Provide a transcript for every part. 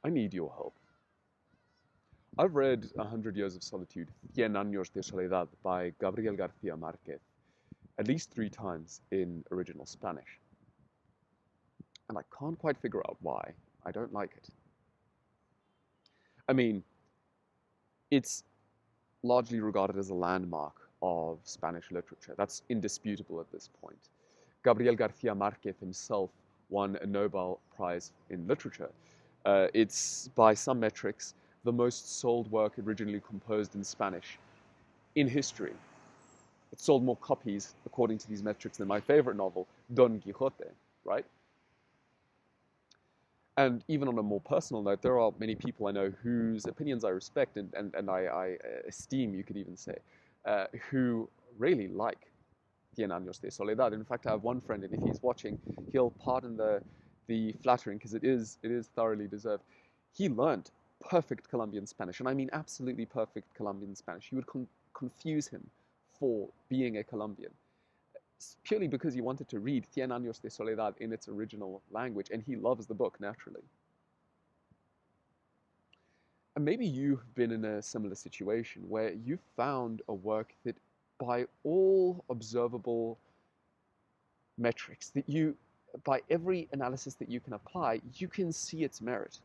I need your help. I've read 100 Years of Solitude, Cien años de Soledad by Gabriel García Márquez at least 3 times in original Spanish. And I can't quite figure out why. I don't like it. I mean, it's largely regarded as a landmark of Spanish literature. That's indisputable at this point. Gabriel García Márquez himself won a Nobel Prize in Literature. It's, by some metrics, the most sold work originally composed in Spanish in history. It sold more copies, according to these metrics, than my favorite novel, Don Quixote, right? And even on a more personal note, there are many people I know whose opinions I respect and I esteem, you could even say, who really like Cien años de Soledad. In fact, I have one friend, and if he's watching, he'll pardon the flattering, because it is thoroughly deserved. He learned perfect Colombian Spanish, and I mean absolutely perfect Colombian Spanish. You would confuse him for being a Colombian, purely because he wanted to read Cien años de Soledad in its original language, and he loves the book, naturally. And maybe you've been in a similar situation where you found a work that, by all observable metrics, by every analysis that you can apply, you can see its merit.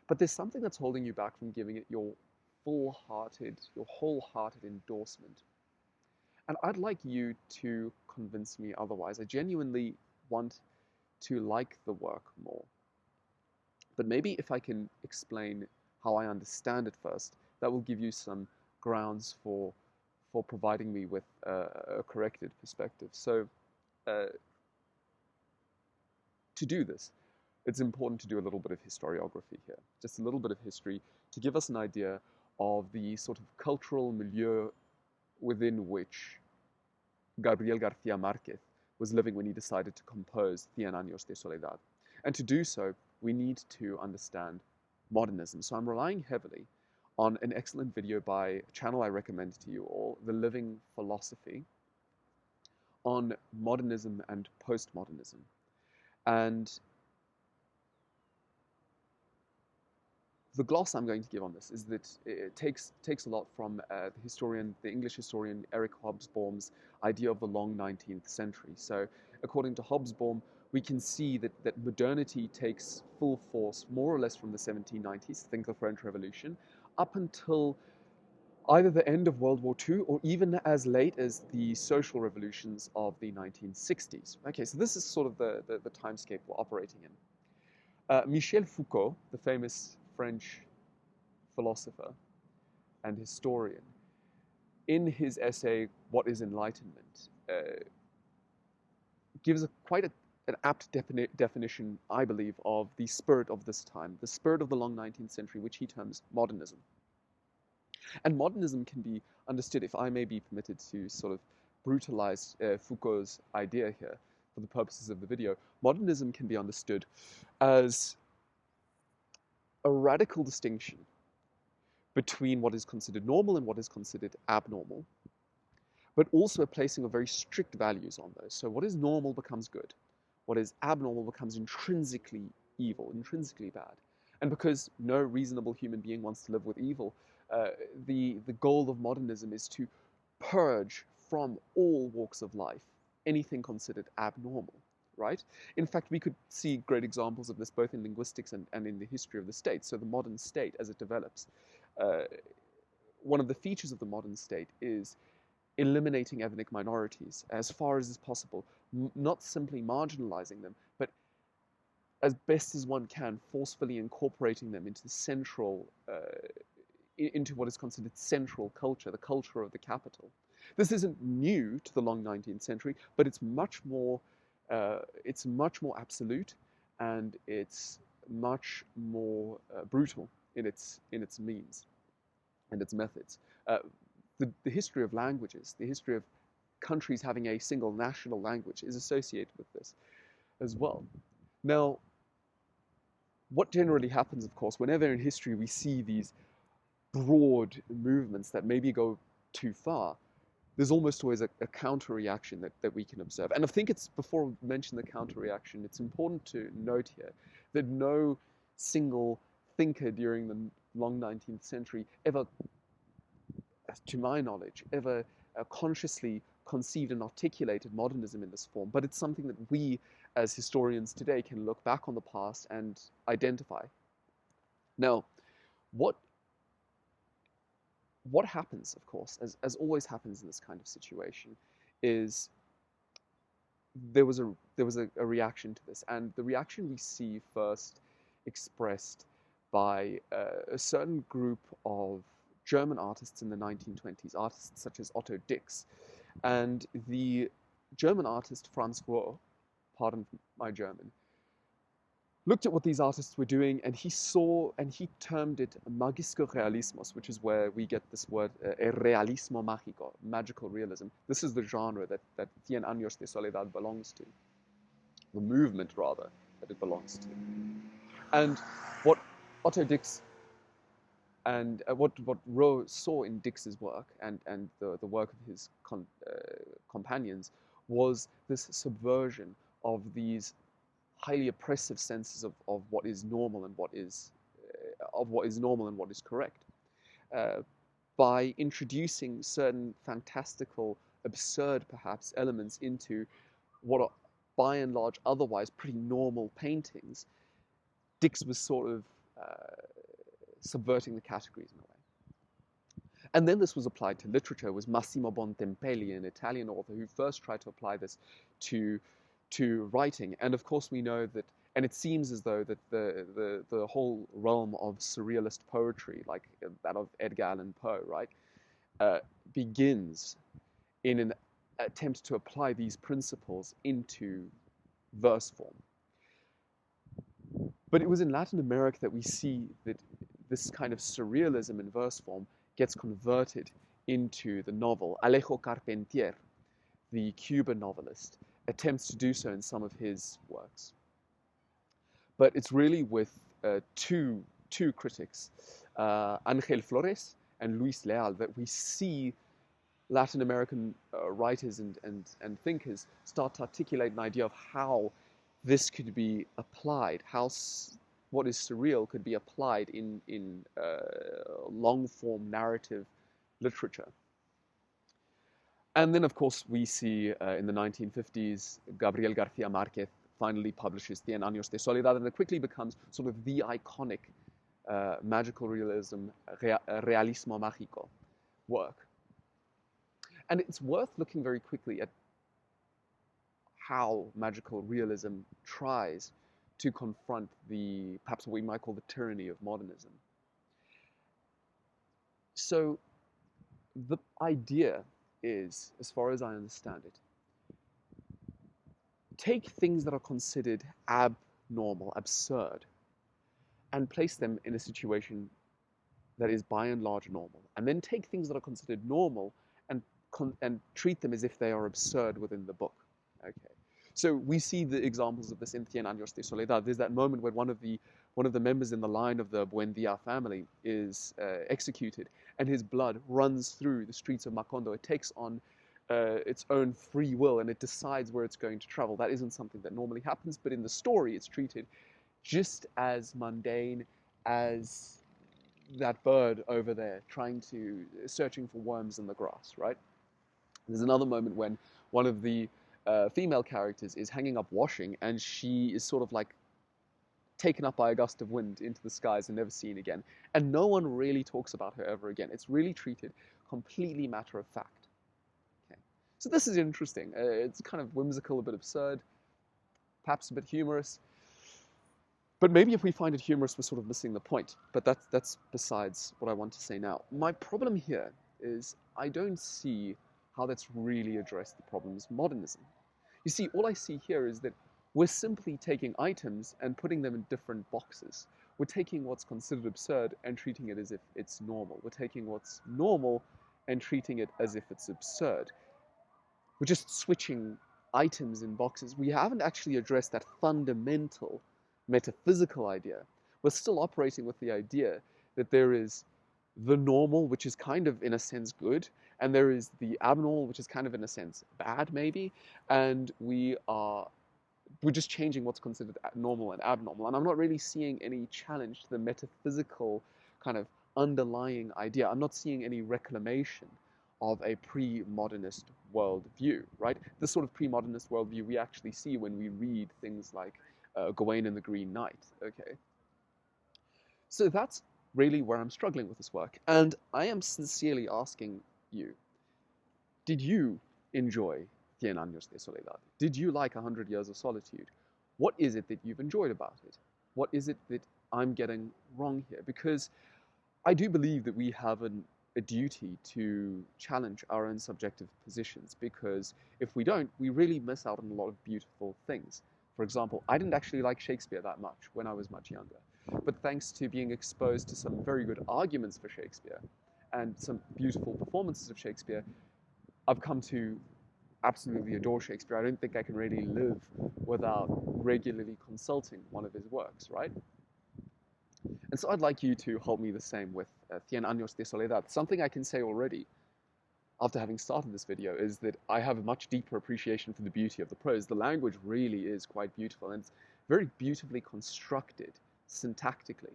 But there's something that's holding you back from giving it your wholehearted endorsement. And I'd like you to convince me otherwise. I genuinely want to like the work more. But maybe if I can explain how I understand it first, that will give you some grounds for providing me with a corrected perspective. So to do this, it's important to do a little bit of historiography here, just a little bit of history to give us an idea of the sort of cultural milieu within which Gabriel García Márquez was living when he decided to compose Cien años de Soledad. And to do so, we need to understand modernism. So I'm relying heavily on an excellent video by a channel I recommend to you all, The Living Philosophy, on modernism and postmodernism. And the gloss I'm going to give on this is that it takes a lot from the English historian Eric Hobsbawm's idea of the long 19th century. So according to Hobsbawm, we can see that modernity takes full force more or less from the 1790s, think the French Revolution, up until either the end of World War II or even as late as the social revolutions of the 1960s. Okay, so this is sort of the timescape we're operating in. Michel Foucault, the famous French philosopher and historian, in his essay, What is Enlightenment, gives quite an apt definition, I believe, of the spirit of this time, the spirit of the long 19th century, which he terms modernism. And modernism can be understood, if I may be permitted to sort of brutalize Foucault's idea here for the purposes of the video, modernism can be understood as a radical distinction between what is considered normal and what is considered abnormal, but also a placing of very strict values on those. So what is normal becomes good. What is abnormal becomes intrinsically evil, intrinsically bad. And because no reasonable human being wants to live with evil, the goal of modernism is to purge from all walks of life anything considered abnormal. Right? In fact, we could see great examples of this both in linguistics and in the history of the state. So the modern state, as it develops, one of the features of the modern state is eliminating ethnic minorities as far as is possible, not simply marginalizing them, but as best as one can, forcefully incorporating them into into what is considered central culture, the culture of the capital. This isn't new to the long 19th century, but it's much more absolute, and it's much more brutal in its means and its methods. The history of languages, the history of countries having a single national language is associated with this as well. Now, what generally happens, of course, whenever in history we see these broad movements that maybe go too far, there's almost always a counter-reaction that we can observe. And I think it's, before we mention the counter-reaction, it's important to note here that no single thinker during the long 19th century ever, to my knowledge, ever consciously conceived and articulated modernism in this form, but it's something that we as historians today can look back on the past and identify. Now, what happens, of course, as always happens in this kind of situation, is there was a reaction to this, and the reaction we see first expressed by a certain group of German artists in the 1920s, artists such as Otto Dix, and the German artist Franz Rohr, pardon my German, looked at what these artists were doing, and he termed it magico realismos, which is where we get this word realismo mágico, magical realism. This is the genre that Cien años de Soledad belongs to, the movement rather that it belongs to. And what Otto Dix and what Rohr saw in Dix's work and the work of his companions was this subversion of these highly oppressive senses of what is normal and what is correct, by introducing certain fantastical, absurd perhaps elements into what are by and large otherwise pretty normal paintings. Dix was sort of subverting the categories in a way. And then this was applied to literature. It was Massimo Bontempelli, an Italian author, who first tried to apply this to writing. And of course we know that, and it seems as though that the whole realm of surrealist poetry, like that of Edgar Allan Poe, right, begins in an attempt to apply these principles into verse form. But it was in Latin America that we see that this kind of surrealism in verse form gets converted into the novel. Alejo Carpentier, the Cuban novelist, attempts to do so in some of his works. But it's really with two critics, Ángel Flores and Luis Leal, that we see Latin American writers and thinkers start to articulate an idea of how this could be applied, how what is surreal could be applied in long-form narrative literature. And then, of course, we see in the 1950s, Gabriel García Márquez finally publishes Cien años de Soledad, and it quickly becomes sort of the iconic magical realism, realismo mágico work. And it's worth looking very quickly at how magical realism tries to confront perhaps what we might call the tyranny of modernism. So the idea is, as far as I understand it, take things that are considered abnormal, absurd, and place them in a situation that is by and large normal. And then take things that are considered normal and treat them as if they are absurd within the book. Okay. So we see the examples of this in Cien años de Soledad. There's that moment when one of the members in the line of the Buendia family is executed, and his blood runs through the streets of Macondo. It takes on its own free will, and it decides where it's going to travel. That isn't something that normally happens, but in the story, it's treated just as mundane as that bird over there searching for worms in the grass, right? There's another moment when one of the female characters is hanging up washing, and she is sort of like taken up by a gust of wind into the skies and never seen again. And no one really talks about her ever again. It's really treated completely matter of fact. Okay. So this is interesting. It's kind of whimsical, a bit absurd, perhaps a bit humorous. But maybe if we find it humorous, we're sort of missing the point. But that's besides what I want to say now. My problem here is I don't see how that's really addressed the problems of modernism. You see, all I see here is that we're simply taking items and putting them in different boxes. We're taking what's considered absurd and treating it as if it's normal. We're taking what's normal and treating it as if it's absurd. We're just switching items in boxes. We haven't actually addressed that fundamental metaphysical idea. We're still operating with the idea that there is the normal, which is kind of, in a sense, good, and there is the abnormal, which is kind of, in a sense, bad, maybe, and we are we're just changing what's considered normal and abnormal. And I'm not really seeing any challenge to the metaphysical kind of underlying idea. I'm not seeing any reclamation of a pre-modernist worldview, right? This sort of pre-modernist worldview we actually see when we read things like Gawain and the Green Knight, okay? So that's really where I'm struggling with this work. And I am sincerely asking you, did you enjoy Cien años de Soledad? Did you like 100 Years of Solitude? What is it that you've enjoyed about it? What is it that I'm getting wrong here? Because I do believe that we have a duty to challenge our own subjective positions, because if we don't, we really miss out on a lot of beautiful things. For example, I didn't actually like Shakespeare that much when I was much younger, but thanks to being exposed to some very good arguments for Shakespeare and some beautiful performances of Shakespeare, I've come to absolutely adore Shakespeare. I don't think I can really live without regularly consulting one of his works, right? And so I'd like you to hold me the same with Cien años de Soledad. Something I can say already, after having started this video, is that I have a much deeper appreciation for the beauty of the prose. The language really is quite beautiful, and it's very beautifully constructed syntactically,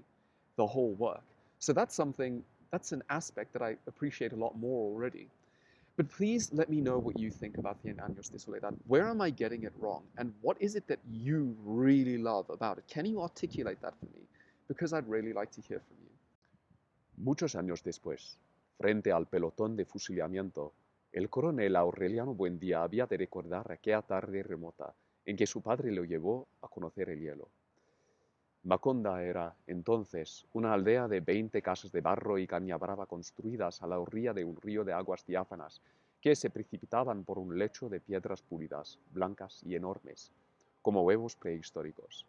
the whole work. So that's something, that's an aspect that I appreciate a lot more already. But please let me know what you think about Cien años de Soledad. Where am I getting it wrong? And what is it that you really love about it? Can you articulate that for me? Because I'd really like to hear from you. Muchos años después, frente al pelotón de fusilamiento, el coronel Aureliano Buendía había de recordar aquella tarde remota en que su padre lo llevó a conocer el hielo. Maconda era, entonces, una aldea de 20 casas de barro y caña brava construidas a la orilla de un río de aguas diáfanas que se precipitaban por un lecho de piedras pulidas, blancas y enormes, como huevos prehistóricos.